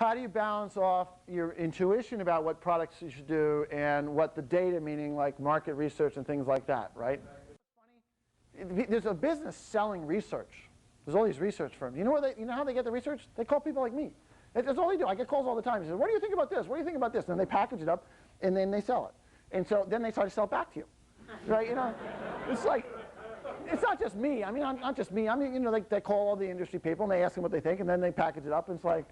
how do you balance off your intuition about what products you should do and what the data, meaning like market research and things like that, right? There's a business selling research. There's all these research firms. You know how they get the research? They call people like me. That's all they do. I get calls all the time. They say, what do you think about this? What do you think about this? And then they package it up, and then they sell it. And so then they try to sell it back to you. Right? You know, it's like, it's not just me. I mean, not just me. I mean, you know, they call all the industry people, and they ask them what they think, and then they package it up, and it's like,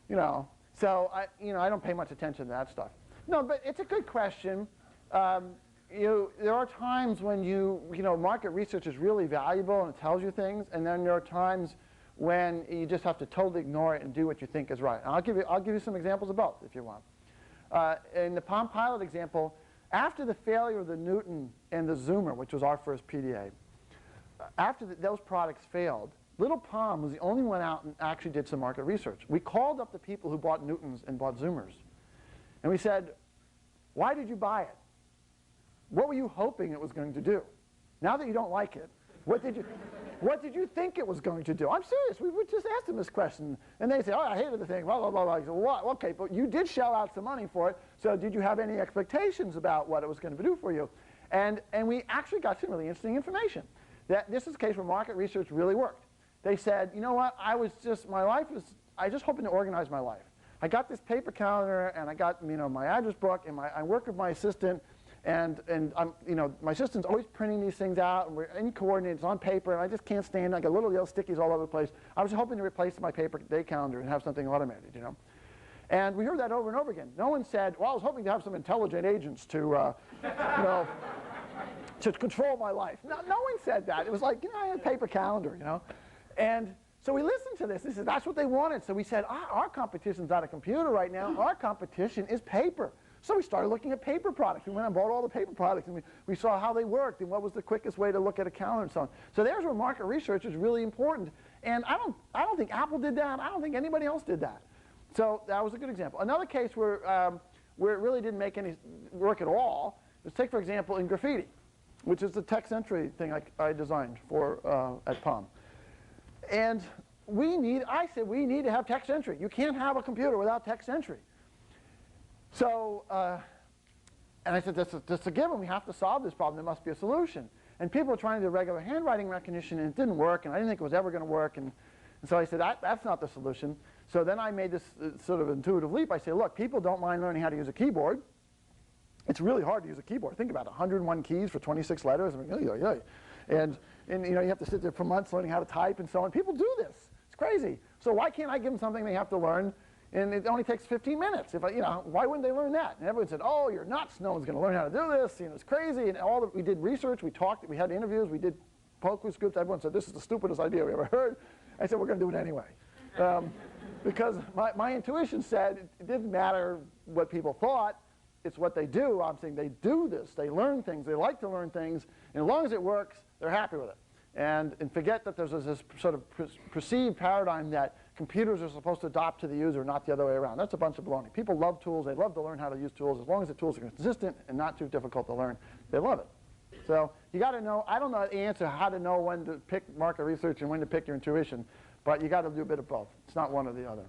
you know. So, I don't pay much attention to that stuff. No, but it's a good question. There are times when market research is really valuable and it tells you things, and then there are times when you just have to totally ignore it and do what you think is right. And I'll give you some examples of both if you want. In the Palm Pilot example, after the failure of the Newton and the Zoomer, which was our first PDA, after those products failed, Little Palm was the only one out and actually did some market research. We called up the people who bought Newtons and bought Zoomers, and we said, why did you buy it? What were you hoping it was going to do? Now that you don't like it, what did you think it was going to do? I'm serious. We would just ask them this question. And they say, oh, I hated the thing, blah, blah, blah, blah. I said, well, okay, but you did shell out some money for it, so did you have any expectations about what it was going to do for you? And we actually got some really interesting information. This is a case where market research really worked. They said, you know what, I just hoping to organize my life. I got this paper calendar, and I got my address book, and I work with my assistant, and my assistant's always printing these things out, and we're in coordinates, it's on paper, and I just can't stand it. I got little yellow stickies all over the place. I was hoping to replace my paper day calendar and have something automated, you know. And we heard that over and over again. No one said, well, I was hoping to have some intelligent agents to, to control my life. No one said that. It was like, I had a paper calendar, you know. And so we listened to this. They said, that's what they wanted. So we said, our competition's not a computer right now. Our competition is paper. So we started looking at paper products. We went and bought all the paper products, and we saw how they worked and what was the quickest way to look at a calendar and so on. So there's where market research is really important. And I don't think Apple did that. I don't think anybody else did that. So that was a good example. Another case where it really didn't make any work at all is, take, for example, in graffiti, which is the text entry thing I designed for at Palm. And I said we need to have text entry. You can't have a computer without text entry. So, and I said, that's a given. We have to solve this problem. There must be a solution. And people were trying to do regular handwriting recognition, and it didn't work, and I didn't think it was ever going to work. And so I said, that's not the solution. So then I made this sort of intuitive leap. I said, look, people don't mind learning how to use a keyboard. It's really hard to use a keyboard. Think about it, 101 keys for 26 letters. I mean, and you have to sit there for months learning how to type and so on. People do this. It's crazy. So why can't I give them something they have to learn? And it only takes 15 minutes. Why wouldn't they learn that? And everyone said, oh, you're nuts. No one's going to learn how to do this. It's crazy. And we did research. We talked. We had interviews. We did focus groups. Everyone said, this is the stupidest idea we ever heard. I said, we're going to do it anyway. Because my intuition said it didn't matter what people thought. It's what they do. I'm saying they do this. They learn things. They like to learn things. And as long as it works, they're happy with it. And forget that there's this sort of perceived paradigm that computers are supposed to adopt to the user, not the other way around. That's a bunch of baloney. People love tools. They love to learn how to use tools. As long as the tools are consistent and not too difficult to learn, they love it. So you got to know. I don't know the answer how to know when to pick market research and when to pick your intuition, but you got to do a bit of both. It's not one or the other.